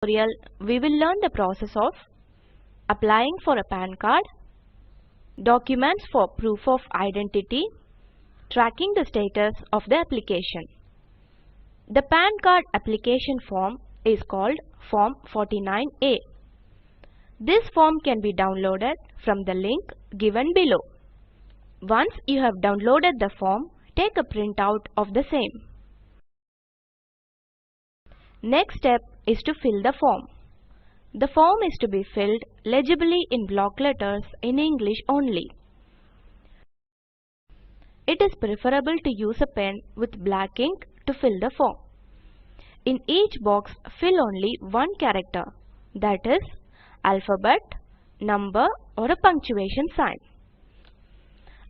tutorial, we will learn the process of applying for a PAN card, documents for proof of identity, tracking the status of the application. The PAN card application form is called Form 49A. This form can be downloaded from the link given below. Once you have downloaded the form, take a printout of the same. Next step is to fill the form. The form is to be filled legibly in block letters in English only. It is preferable to use a pen with black ink to fill the form. In each box, fill only one character, that is, alphabet, number or a punctuation sign.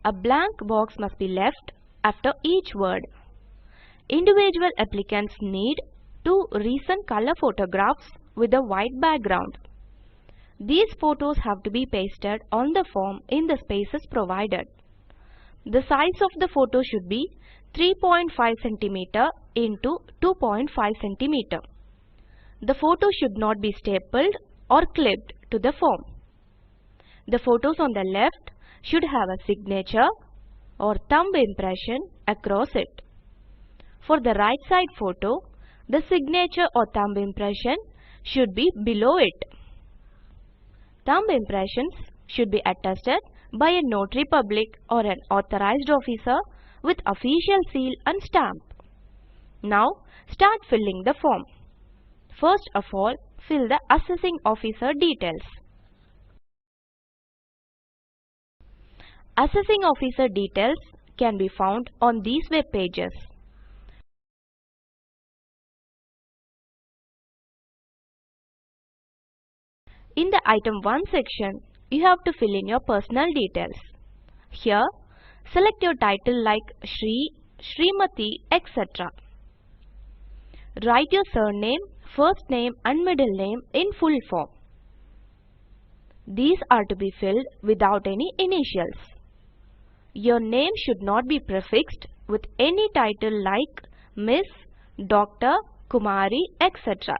A blank box must be left after each word. Individual applicants need 2 recent color photographs with a white background. These photos have to be pasted on the form in the spaces provided. The size of the photo should be 3.5 cm into 2.5 cm. The photo should not be stapled or clipped to the form. The photos on the left should have a signature or thumb impression across it. For the right side photo, the signature or thumb impression should be below it. Thumb impressions should be attested by a notary public or an authorized officer with official seal and stamp. Now start filling the form. First of all, fill the assessing officer details. Assessing officer details can be found on these web pages. In the item 1 section, you have to fill in your personal details. Here, select your title like Shri, Srimati, etc. Write your surname, first name and middle name in full form. These are to be filled without any initials. Your name should not be prefixed with any title like Miss, Doctor, Kumari, etc.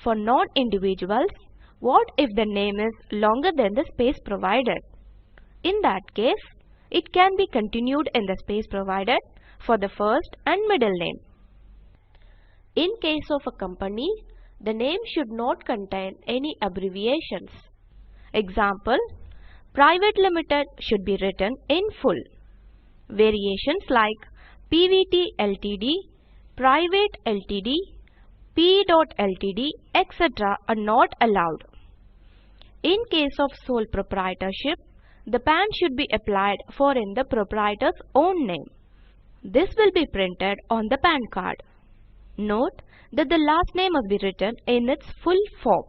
For non-individuals, what if the name is longer than the space provided? In that case, it can be continued in the space provided for the first and middle name. In case of a company, the name should not contain any abbreviations. Example, Private Limited should be written in full. Variations like PVT Ltd, Private Ltd, P.Ltd, etc. are not allowed. In case of sole proprietorship, the PAN should be applied for in the proprietor's own name. This will be printed on the PAN card. Note that the last name must be written in its full form.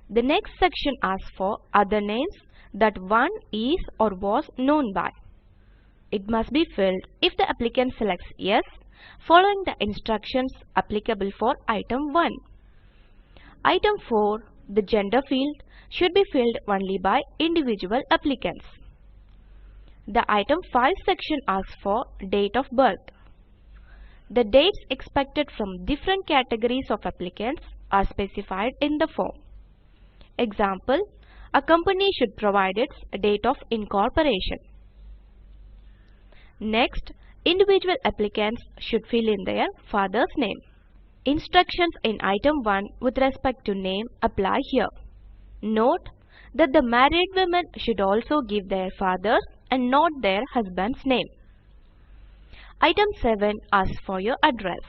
The next section asks for other names that one is or was known by. It must be filled if the applicant selects yes, following the instructions applicable for item 1. Item 4, the gender field, should be filled only by individual applicants. The item 5 section asks for date of birth. The dates expected from different categories of applicants are specified in the form. Example, a company should provide its date of incorporation. Next, individual applicants should fill in their father's name. Instructions in item 1 with respect to name apply here. Note that the married women should also give their father's and not their husband's name. Item 7 asks for your address.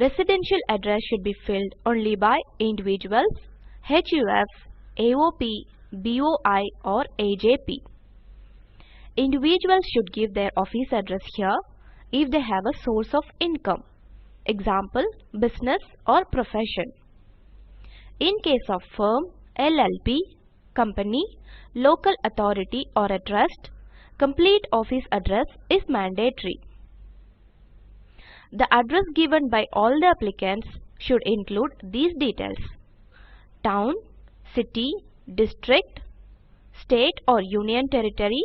Residential address should be filled only by individuals, HUF, AOP, BOI or AJP. Individuals should give their office address here if they have a source of income. Example, business or profession. In case of firm, LLP, company, local authority or a trust, complete office address is mandatory. The address given by all the applicants should include these details: town, city, district, state or union territory,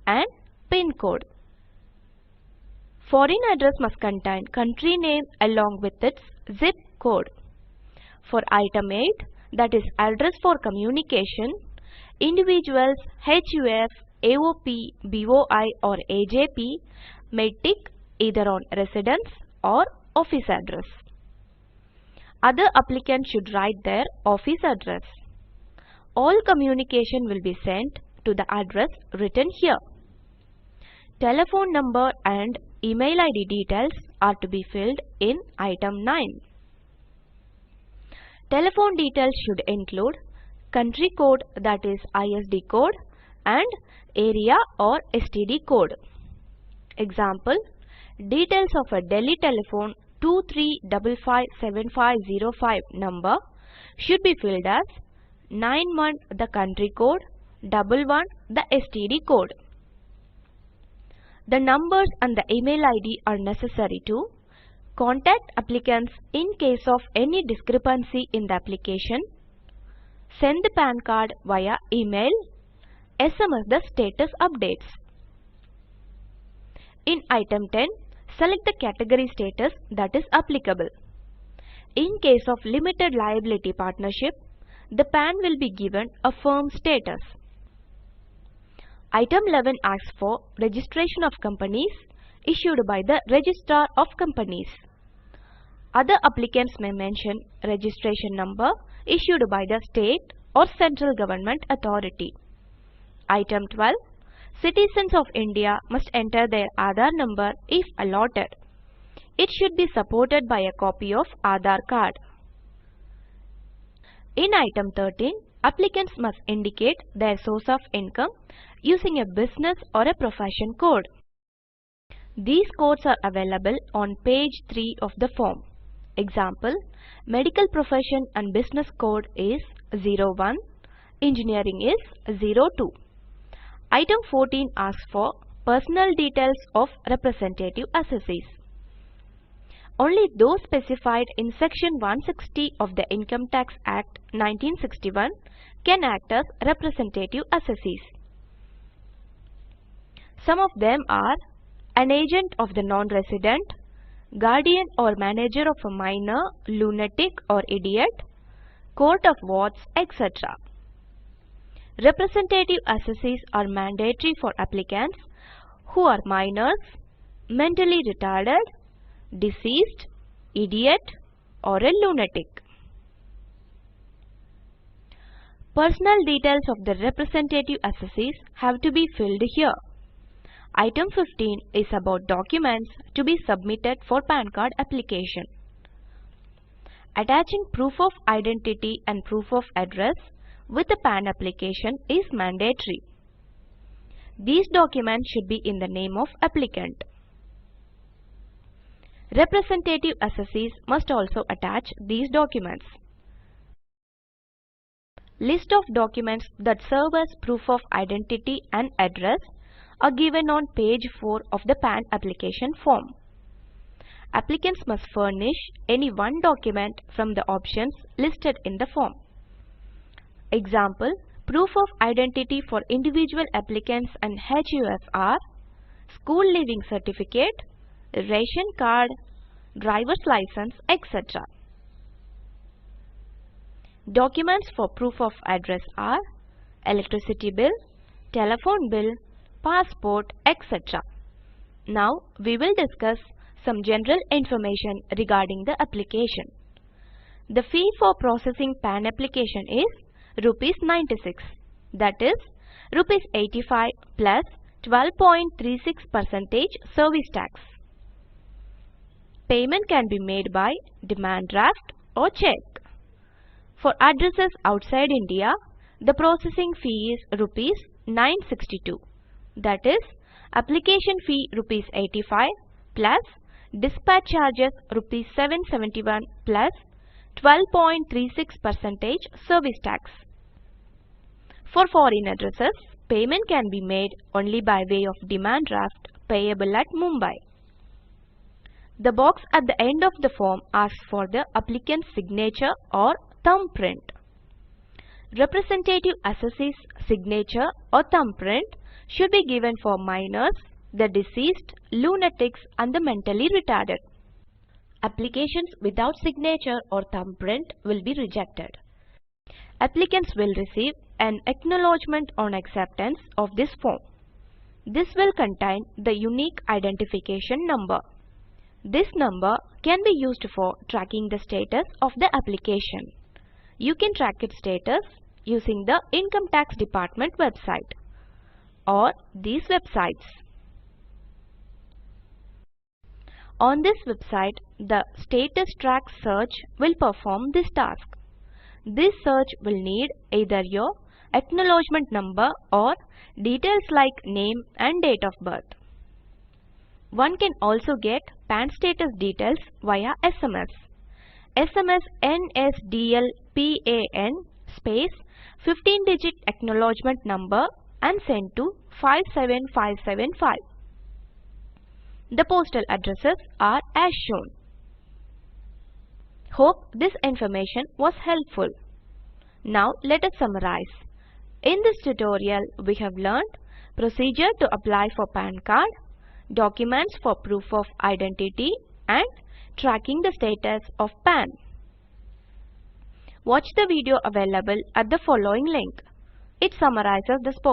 and PIN code. Foreign address must contain country name along with its zip code. For item 8, that is address for communication, individuals HUF, AOP, BOI or AJP may tick either on residence or office address. Other applicants should write their office address. All communication will be sent to the address written here. Telephone number and email ID details are to be filled in item 9. Telephone details should include country code, that is ISD code, and area or STD code. Example, details of a Delhi telephone 23557505 number should be filled as 91 the country code, 11 the STD code. The numbers and the email ID are necessary to contact applicants in case of any discrepancy in the application, send the PAN card via email, SMS the status updates. In item 10, select the category status that is applicable. In case of limited liability partnership, the PAN will be given a firm status. Item 11 asks for registration of companies issued by the Registrar of Companies. Other applicants may mention registration number issued by the state or central government authority. Item 12. Citizens of India must enter their Aadhaar number if allotted. It should be supported by a copy of Aadhaar card. In item 13, applicants must indicate their source of income using a business or a profession code. These codes are available on page 3 of the form. Example, medical profession and business code is 01, engineering is 02. Item 14 asks for personal details of representative assessees. Only those specified in Section 160 of the Income Tax Act 1961 can act as representative assessees. Some of them are an agent of the non-resident, guardian or manager of a minor, lunatic or idiot, court of wards, etc. Representative assessees are mandatory for applicants who are minors, mentally retarded, deceased, idiot or a lunatic. Personal details of the representative assessees have to be filled here. Item 15 is about documents to be submitted for PAN card application. Attaching proof of identity and proof of address with the PAN application is mandatory. These documents should be in the name of applicant. Representative assessees must also attach these documents. List of documents that serve as proof of identity and address are given on page 4 of the PAN application form. Applicants must furnish any one document from the options listed in the form. Example, proof of identity for individual applicants and HUF are school leaving certificate, ration card, driver's license, etc. Documents for proof of address are electricity bill, telephone bill, passport, etc. Now we will discuss some general information regarding the application. The fee for processing PAN application is rupees 96, that is rupees 85 plus 12.36% service tax. Payment can be made by demand draft or check. For addresses outside India, the processing fee is rupees 962. That is, application fee rupees 85 plus dispatch charges rupees 771 plus 12.36% service tax. For foreign addresses, payment can be made only by way of demand draft payable at Mumbai. The box at the end of the form asks for the applicant's signature or thumbprint. Representative assessee's signature or thumbprint should be given for minors, the deceased, lunatics and the mentally retarded. Applications without signature or thumbprint will be rejected. Applicants will receive an acknowledgement on acceptance of this form. This will contain the unique identification number. This number can be used for tracking the status of the application. You can track its status using the Income Tax Department website or these websites. On this website, the Status Track search will perform this task. This search will need either your acknowledgement number or details like name and date of birth. One can also get PAN status details via SMS. SMS NSDL PAN space 15-digit acknowledgement number and send to 57575. The postal addresses are as shown. Hope this information was helpful. Now let us summarize. In this tutorial, we have learned procedure to apply for PAN card, documents for proof of identity, and tracking the status of PAN. Watch the video available at the following link. It summarizes the spoken